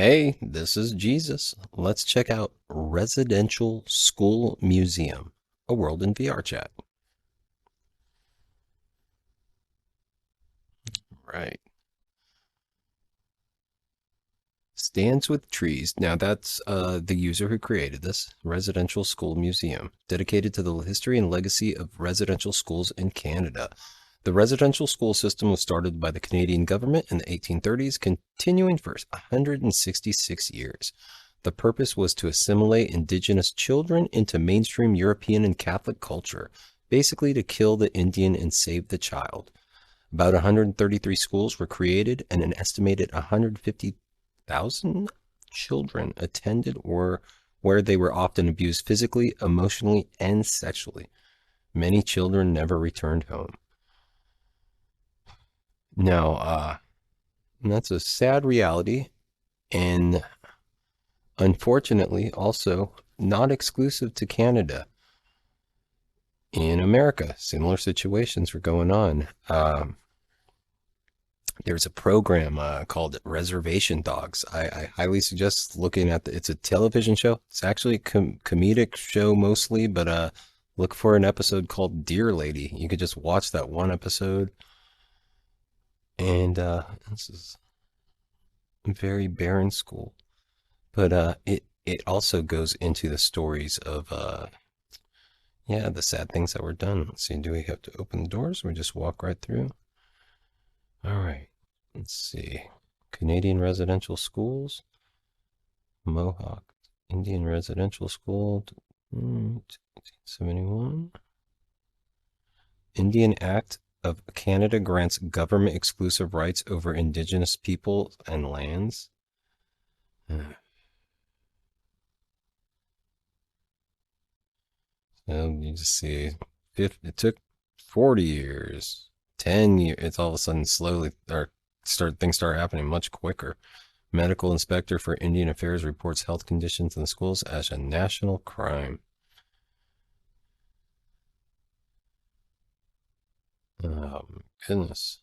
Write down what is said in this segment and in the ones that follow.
Hey, this is Jesus. Let's check out Residential School Museum, a world in VRChat. Right. StandsWithTrees. Now that's the user who created this Residential School Museum, dedicated to the history and legacy of residential schools in Canada. The residential school system was started by the Canadian government in the 1830s, continuing for 166 years. The purpose was to assimilate Indigenous children into mainstream European and Catholic culture, basically to kill the Indian and save the child. About 133 schools were created, and an estimated 150,000 children attended or where they were often abused physically, emotionally, and sexually. Many children never returned home. Now, that's a sad reality, and unfortunately, also not exclusive to Canada. In America, similar situations were going on. There's a program called Reservation Dogs. I highly suggest looking at it's a television show. It's actually a comedic show mostly, but look for an episode called Dear Lady. You could just watch that one episode. And this is a very barren school. But it also goes into the stories of yeah, the sad things that were done. Let's see, do we have to open the doors or we just walk right through? All right, let's see. Canadian residential schools, Mohawk Indian Residential School, 1871. Indian Act of Canada grants government exclusive rights over Indigenous people and lands. So you just see, it took 40 years, 10 years. It's all of a sudden slowly, things start happening much quicker. Medical inspector for Indian Affairs reports health conditions in the schools as a national crime. Oh, goodness.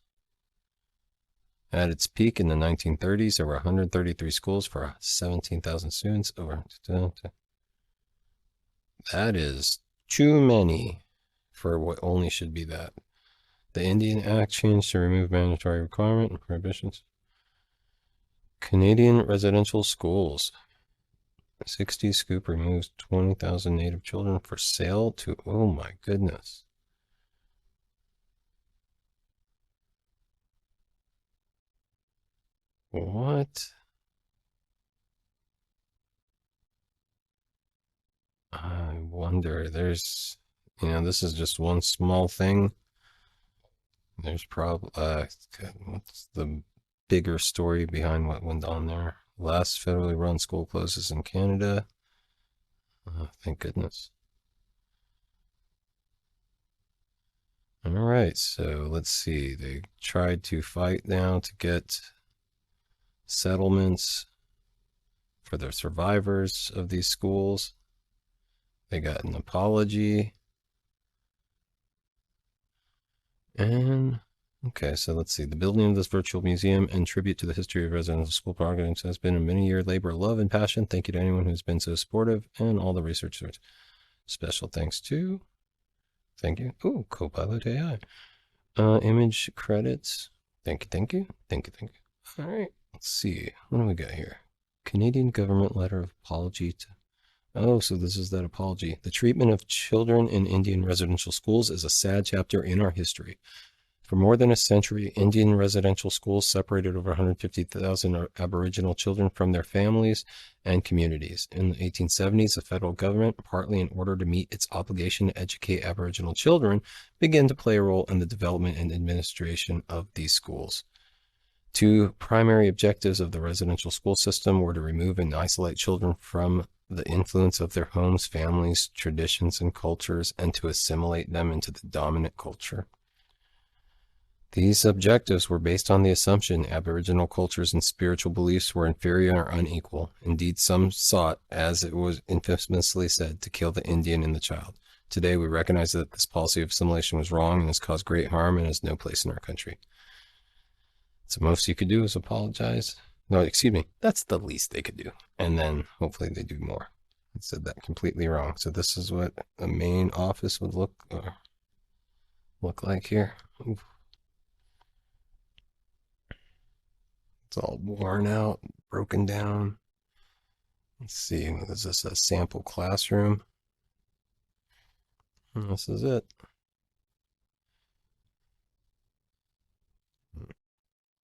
At its peak in the 1930s, there were 133 schools for 17,000 students. That is too many for what only should be that. The Indian Act changed to remove mandatory requirement and prohibitions. Canadian residential schools. 60 scoop removes 20,000 native children for sale to, oh my goodness. What? I wonder, this is just one small thing. There's probably, what's the bigger story behind what went on there? Last federally run school closes in Canada. Thank goodness. All right, so let's see. They tried to fight now to get settlements for the survivors of these schools. They got an apology. And okay, so let's see. The building of this virtual museum and tribute to the history of residential school programs has been a many-year labor of love and passion. Thank you to anyone who's been so supportive and all the researchers. Special thanks to, thank you. Oh, Copilot AI. Image credits. Thank you, thank you, thank you, thank you. All right, let's see. What do we got here? Canadian government letter of apology to. Oh, so this is that apology. The treatment of children in Indian residential schools is a sad chapter in our history. For more than a century, Indian residential schools separated over 150,000 Aboriginal children from their families and communities. In the 1870s, the federal government, partly in order to meet its obligation to educate Aboriginal children, began to play a role in the development and administration of these schools. Two primary objectives of the residential school system were to remove and isolate children from the influence of their homes, families, traditions, and cultures, and to assimilate them into the dominant culture. These objectives were based on the assumption Aboriginal cultures and spiritual beliefs were inferior or unequal. Indeed, some sought, as it was infamously said, to kill the Indian and the child. Today, we recognize that this policy of assimilation was wrong and has caused great harm and has no place in our country. So most you could do is apologize. No, excuse me. That's the least they could do. And then hopefully they do more. I said that completely wrong. So this is what the main office would look like here. Oof. It's all worn out, broken down. Let's see. Is this a sample classroom? And this is it.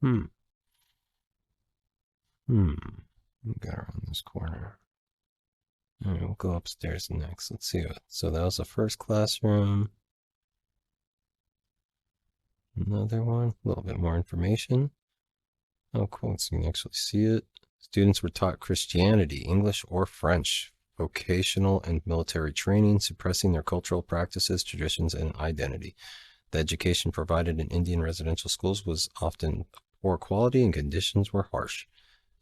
Hmm. Hmm. We got around this corner. All right, we'll go upstairs next. Let's see. So that was the first classroom. Another one. A little bit more information. Oh, cool. So you can actually see it. Students were taught Christianity, English, or French, vocational and military training, suppressing their cultural practices, traditions, and identity. The education provided in Indian residential schools was often poor quality and conditions were harsh.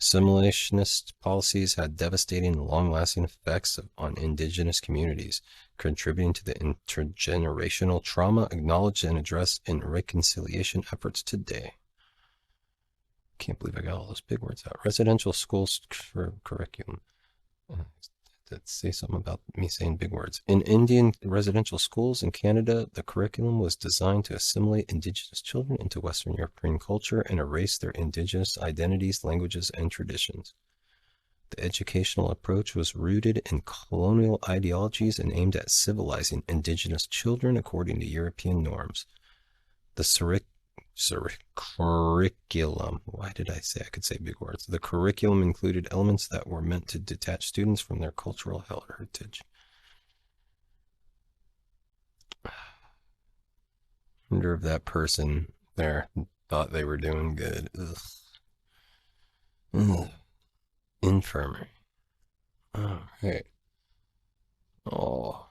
Assimilationist policies had devastating and long-lasting effects on indigenous communities, contributing to the intergenerational trauma acknowledged and addressed in reconciliation efforts today. Can't believe I got all those big words out. Residential schools for curriculum. Let's say something about me saying big words. In Indian residential schools in Canada, the curriculum was designed to assimilate Indigenous children into Western European culture and erase their Indigenous identities, languages, and traditions. The educational approach was rooted in colonial ideologies and aimed at civilizing Indigenous children according to European norms. The curriculum. Why did I say I could say big words? The curriculum included elements that were meant to detach students from their cultural heritage. I wonder if that person there thought they were doing good. Ugh. Ugh. Infirmary. All right. Oh.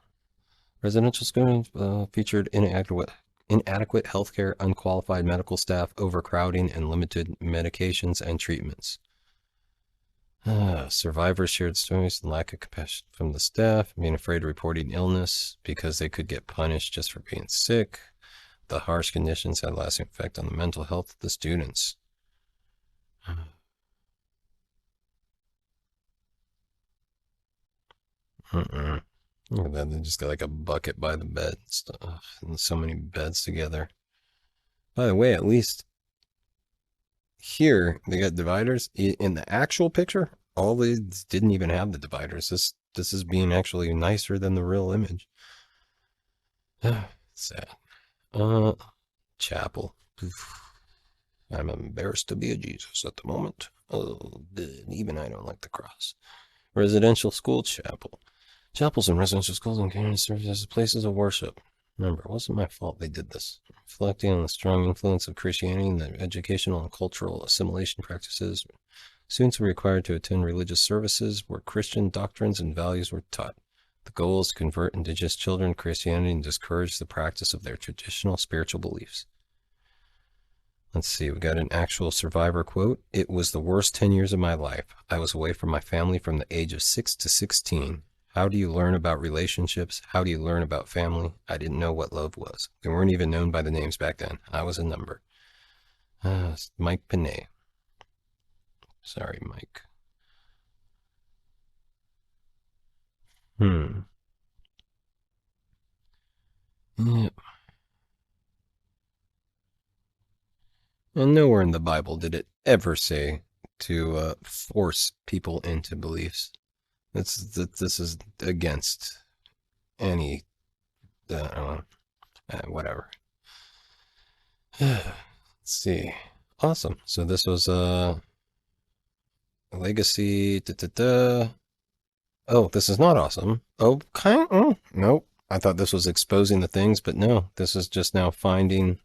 Residential schools featured inadequate healthcare, unqualified medical staff, overcrowding, and limited medications and treatments. Survivors shared stories and lack of compassion from the staff, being afraid of reporting illness because they could get punished just for being sick. The harsh conditions had lasting effect on the mental health of the students. Mm-mm. Look at that. They just got like a bucket by the bed and stuff, and so many beds together. By the way, at least here they got dividers. In the actual picture, all these didn't even have the dividers. This is being actually nicer than the real image. Sad. Uh, Chapel. I'm embarrassed to be a Jesus at the moment. Oh, even I don't like the cross. Residential school chapel. Chapels and residential schools in Canada serve as places of worship. Remember, it wasn't my fault they did this. Reflecting on the strong influence of Christianity and the educational and cultural assimilation practices, students were required to attend religious services where Christian doctrines and values were taught. The goal is to convert indigenous children to Christianity and discourage the practice of their traditional spiritual beliefs. Let's see, we got an actual survivor quote. It was the worst 10 years of my life. I was away from my family from the age of 6 to 16. How do you learn about relationships? How do you learn about family? I didn't know what love was. They weren't even known by the names back then. I was a number. Mike Panay. Sorry, Mike. Yeah. And nowhere in the Bible did it ever say to force people into beliefs. This is against any, whatever. Let's see. Awesome. So this was a legacy. Oh, this is not awesome. Oh, nope. I thought this was exposing the things, but no. This is just now finding.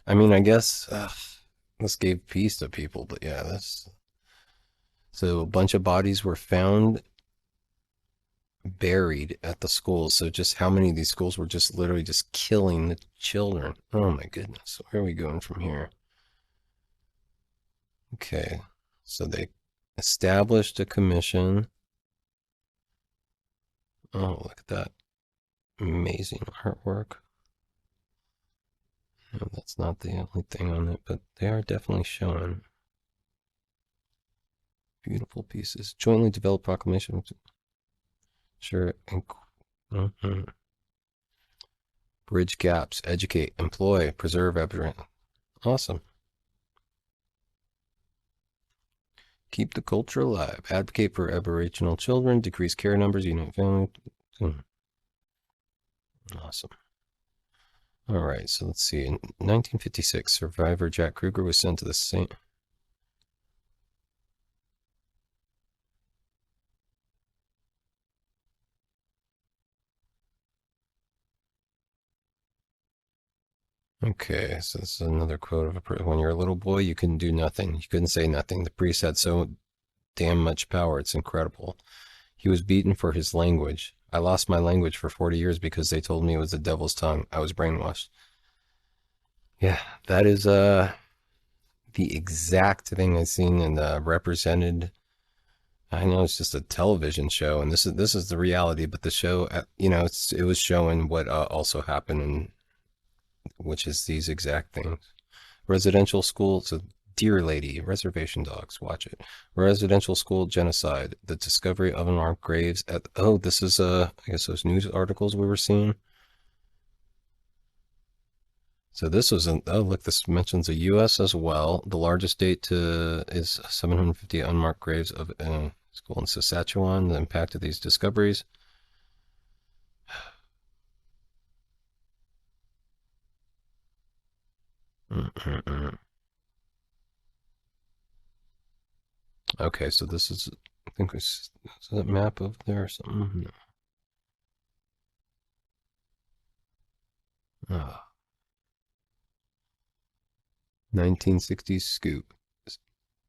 I mean, I guess this gave peace to people, but yeah, this. So a bunch of bodies were found buried at the schools. So just how many of these schools were just literally just killing the children? Oh my goodness. Where are we going from here? Okay. So they established a commission. Oh, look at that. Amazing artwork. No, that's not the only thing on it, but they are definitely showing. Beautiful pieces. Jointly developed proclamation. Sure. Bridge gaps. Educate. Employ. Preserve. Awesome. Keep the culture alive. Advocate for Aboriginal children. Decrease care numbers. Unite family. Awesome. All right, so let's see. In 1956, survivor Jack Kruger was sent to the St. Okay, so this is another quote of when you're a little boy, you couldn't do nothing. You couldn't say nothing. The priest had so damn much power. It's incredible. He was beaten for his language. I lost my language for 40 years because they told me it was the devil's tongue. I was brainwashed. Yeah, that is the exact thing I've seen and represented. I know it's just a television show, and this is the reality. But the show, it was showing what also happened, and which is these exact things. Residential school, so Dear Lady, reservation dogs, watch it. Residential school genocide, the discovery of unmarked graves at. Oh, this is I guess those news articles we were seeing. So this was oh look, this mentions the U.S. as well. The largest date to is 750 unmarked graves of school in Saskatchewan. The impact of these discoveries. Okay, so this is I think this is a map of there or something. No. 1960s scoop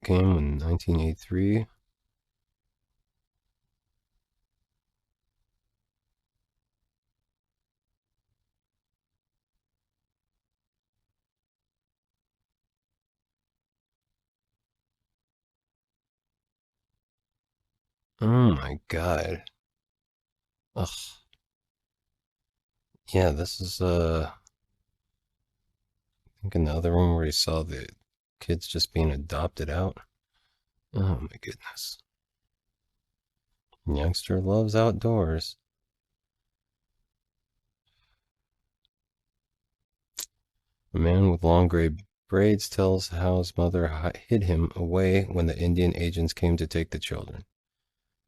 came in 1983. Oh my God. Ugh. Yeah, this is I think in the other room where you saw the kids just being adopted out. Oh my goodness. Youngster loves outdoors. A man with long gray braids tells how his mother hid him away when the Indian agents came to take the children.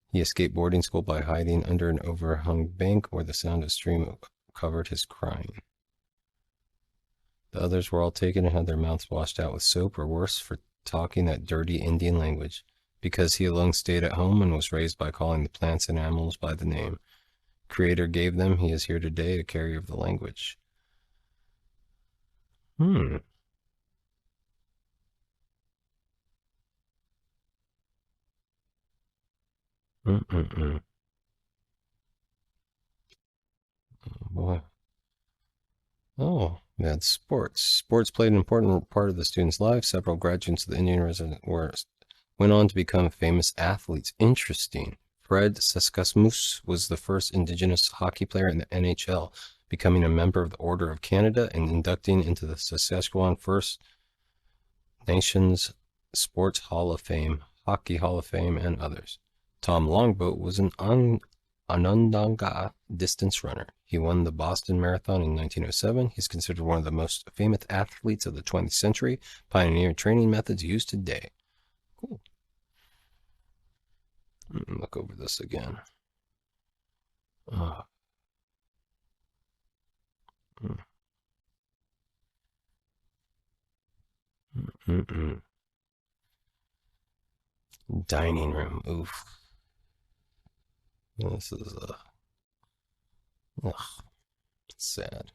He escaped boarding school by hiding under an overhung bank where the sound of stream covered his crying. The others were all taken and had their mouths washed out with soap or worse for talking that dirty Indian language, because he alone stayed at home and was raised by calling the plants and animals by the name Creator gave them. He is here today, a carrier of the language. Hmm. Mm-mm-mm. Oh, boy. Oh, that's sports. Sports played an important part of the students' lives. Several graduates of the Indian resident went on to become famous athletes. Interesting. Fred Saskasmus was the first Indigenous hockey player in the NHL, becoming a member of the Order of Canada and inducting into the Saskatchewan First Nations Sports Hall of Fame, Hockey Hall of Fame, and others. Tom Longboat was an Onondaga distance runner. He won the Boston Marathon in 1907. He's considered one of the most famous athletes of the 20th century, pioneering training methods used today. Cool. Look over this again. Dining room. Oof. This is sad.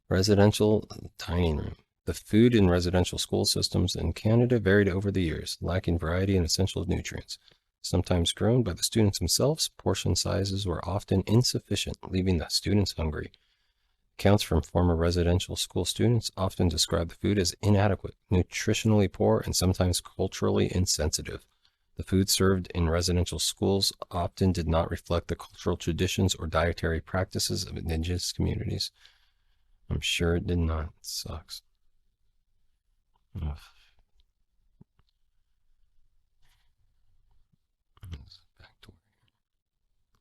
Residential dining room. The food in residential school systems in Canada varied over the years, lacking variety and essential nutrients. Sometimes grown by the students themselves, portion sizes were often insufficient, leaving the students hungry. Accounts from former residential school students often describe the food as inadequate, nutritionally poor, and sometimes culturally insensitive. The food served in residential schools often did not reflect the cultural traditions or dietary practices of indigenous communities. I'm sure it did not. It sucks. Ugh.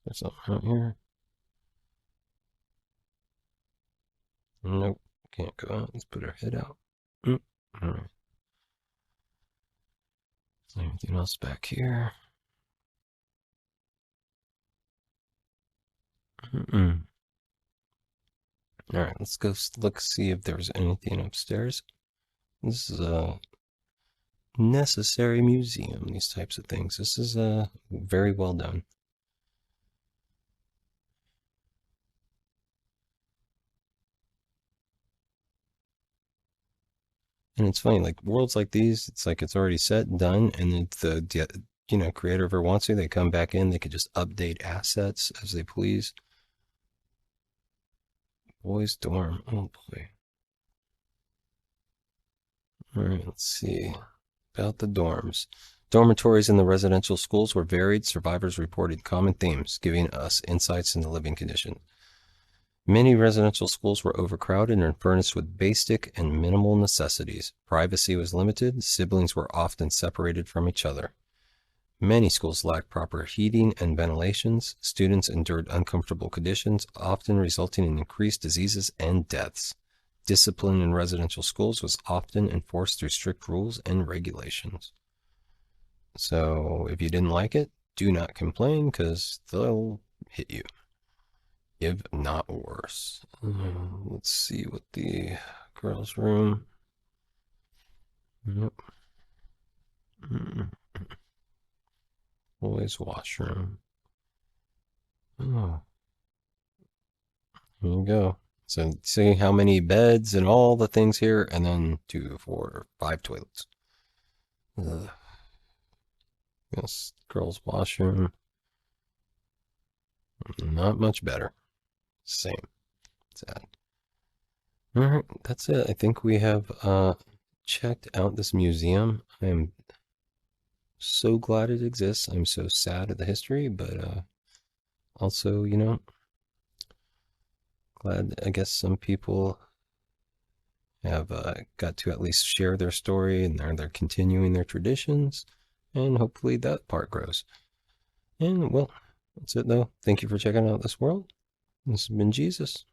There's something out here. Nope, can't go out. Let's put our head out. All right. Is there anything else back here? All right, let's go look, see if there's anything upstairs. This is a necessary museum, these types of things. This is very well done. And it's funny, like worlds like these, it's like it's already set, done, and if the creator ever wants to, they come back in, they could just update assets as they please. Boys' dorm. Oh boy. All right, let's see about the dorms. Dormitories in the residential schools were varied. Survivors reported common themes, giving us insights into living conditions. Many residential schools were overcrowded and furnished with basic and minimal necessities. Privacy was limited. Siblings were often separated from each other. Many schools lacked proper heating and ventilations. Students endured uncomfortable conditions, often resulting in increased diseases and deaths. Discipline in residential schools was often enforced through strict rules and regulations. So if you didn't like it, do not complain because they'll hit you, if not worse. Let's see what the girls' room. Yep. Boys' washroom. Oh, here you go. So see how many beds and all the things here, and then 2, 4, 5 toilets. Ugh. Yes, girls' washroom. Not much better. Same. Sad. All right, that's it. I think we have checked out this museum. I am so glad it exists. I'm so sad at the history, but also, glad I guess some people have got to at least share their story and they're continuing their traditions, and hopefully that part grows. And well, that's it though. Thank you for checking out this world. This has been Jesus.